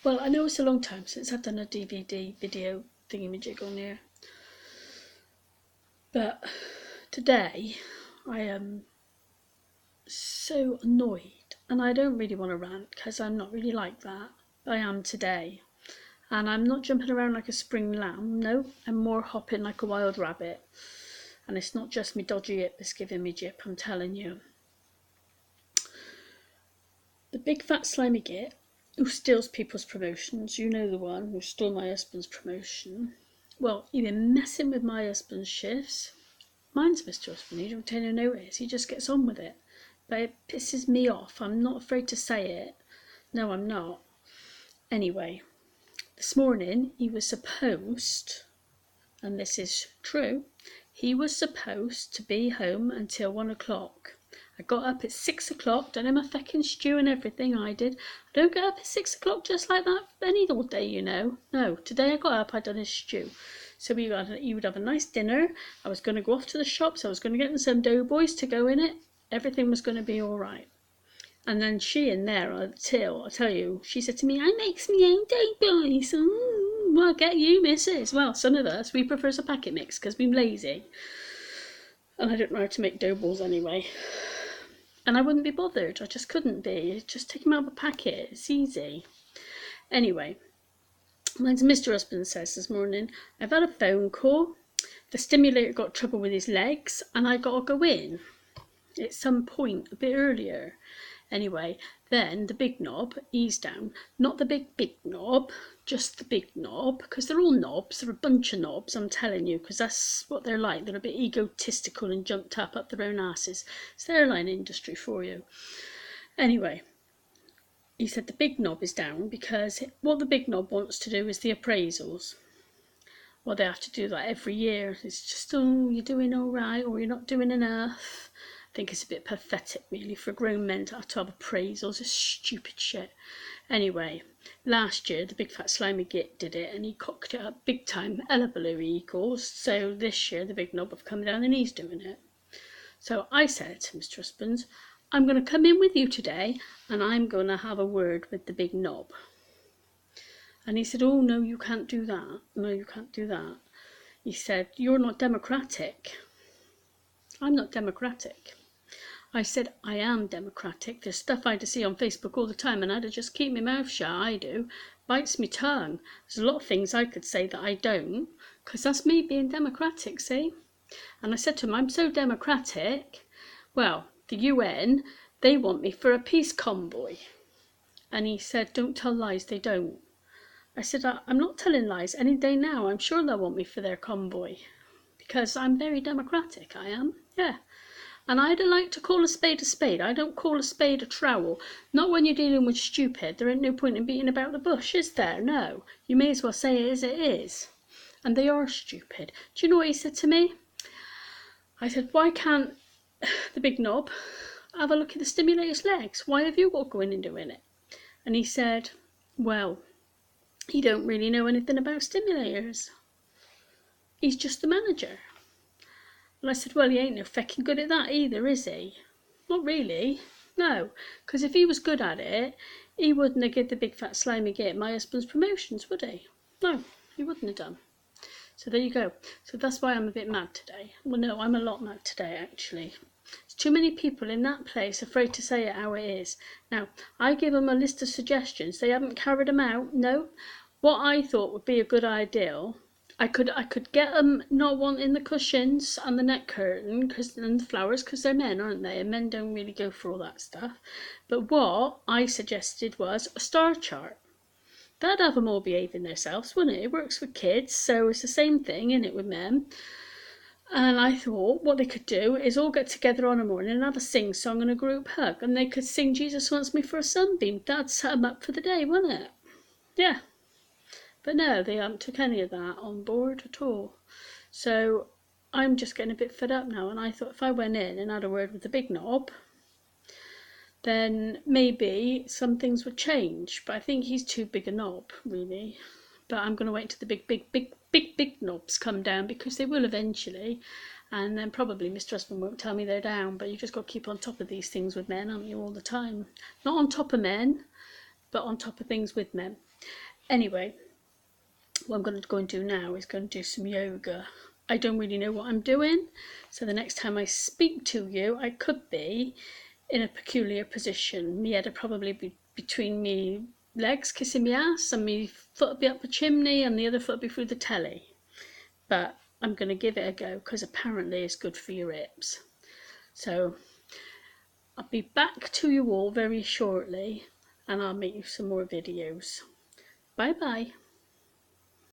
Well, I know it's a long time since I've done a DVD video thingamajig on here, but today I am so annoyed, and I don't really want to rant because I'm not really like that. I am today, and I'm not jumping around like a spring lamb. No, I'm more hopping like a wild rabbit, and it's not just me dodgy hip that's giving me jip, I'm telling you. The big fat slimy git who steals people's promotions, you know, the one who stole my husband's promotion. Well, he been messing with my husband's shifts. Mine's Mr. Husband, he don't take no notice, he just gets on with it. But it pisses me off, I'm not afraid to say it. No, I'm not. Anyway, this morning he was supposed, and this is true, he was supposed to be home until 1 o'clock. I got up at 6 o'clock, done him a feckin' stew and everything I did. I don't get up at 6 o'clock just like that any old day, you know. No, today I got up, I done his stew. So he would have a nice dinner. I was going to go off to the shops, I was going to get some doughboys to go in it. Everything was going to be all right. And then she in there, I'll tell you, she said to me, I makes me own doughboys. Well, get you, missus. Well, some of us, we prefer a packet mix because we're lazy. And I don't know how to make doughballs anyway. And I wouldn't be bothered, I just couldn't be. Just take them out of a packet, it's easy. Anyway, like Mr. Husband says this morning, I've had a phone call. The stimulator got trouble with his legs and I got to go in at some point a bit earlier. Anyway, then the big knob, he's down. Not the big knob, just the big knob, because they're all knobs. They're a bunch of knobs, I'm telling you, because that's what they're like. They're a bit egotistical and jumped up their own asses. It's the airline industry for you. Anyway, he said the big knob is down because what the big knob wants to do is the appraisals. Well, they have to do that every year. It's just, oh, you're doing all right, or you're not doing enough. I think it's a bit pathetic, really, for grown men to have appraisals. It's stupid shit. Anyway, last year, the big fat slimy git did it, and he cocked it up big time. Hullabaloo equals. So this year, the big knob have come down, and he's doing it. So I said to Mr. Husbands, I'm going to come in with you today, and I'm going to have a word with the big knob. And he said, oh, no, you can't do that. No, you can't do that. He said, you're not democratic. I'm not democratic. I said, I am democratic. There's stuff I see on Facebook all the time and I just keep my mouth shut, I do. Bites me tongue. There's a lot of things I could say that I don't, because that's me being democratic, see? And I said to him, I'm so democratic. Well, the UN, they want me for a peace convoy. And he said, don't tell lies, they don't. I said, I'm not telling lies. Any day now, I'm sure they'll want me for their convoy. Because I'm very democratic, I am, yeah. And I'd like to call a spade a spade. I don't call a spade a trowel. Not when you're dealing with stupid. There ain't no point in beating about the bush, is there? No. You may as well say it as it is. And they are stupid. Do you know what he said to me? I said, why can't the big knob have a look at the stimulator's legs? Why have you got going and doing it? And he said, well, he don't really know anything about stimulators. He's just the manager. And I said, well, he ain't no feckin' good at that either, is he? Not really. No, because if he was good at it, he wouldn't have given the big fat slimy git my husband's promotions, would he? No, he wouldn't have done. So there you go. So that's why I'm a bit mad today. Well, no, I'm a lot mad today, actually. There's too many people in that place afraid to say it how it is. Now, I give them a list of suggestions. They haven't carried them out. No. What I thought would be a good idea, I could get them not wanting the cushions and the neck curtain and the flowers, because they're men, aren't they? And men don't really go for all that stuff. But what I suggested was a star chart. That'd have them all behaving themselves, wouldn't it? It works with kids, so it's the same thing, isn't it, with men? And I thought what they could do is all get together on a morning and have a sing-song and a group hug. And they could sing Jesus Wants Me for a Sunbeam. That'd set them up for the day, wouldn't it? Yeah. But no, they haven't took any of that on board at all. So I'm just getting a bit fed up now, and I thought if I went in and had a word with the big knob, then maybe some things would change. But I think he's too big a knob, really. But I'm going to wait till the big knobs come down, because they will eventually. And then probably Mr. Husband won't tell me they're down, but you just got to keep on top of these things with men, aren't you, all the time? Not on top of men, but on top of things with men. Anyway, what I'm going to go and do now is go and do some yoga. I don't really know what I'm doing, so the next time I speak to you, I could be in a peculiar position. Me head would probably be between me legs kissing me ass, and me foot would be up the chimney and the other foot would be through the telly. But I'm going to give it a go because apparently it's good for your hips. So I'll be back to you all very shortly, and I'll make you some more videos. Bye bye.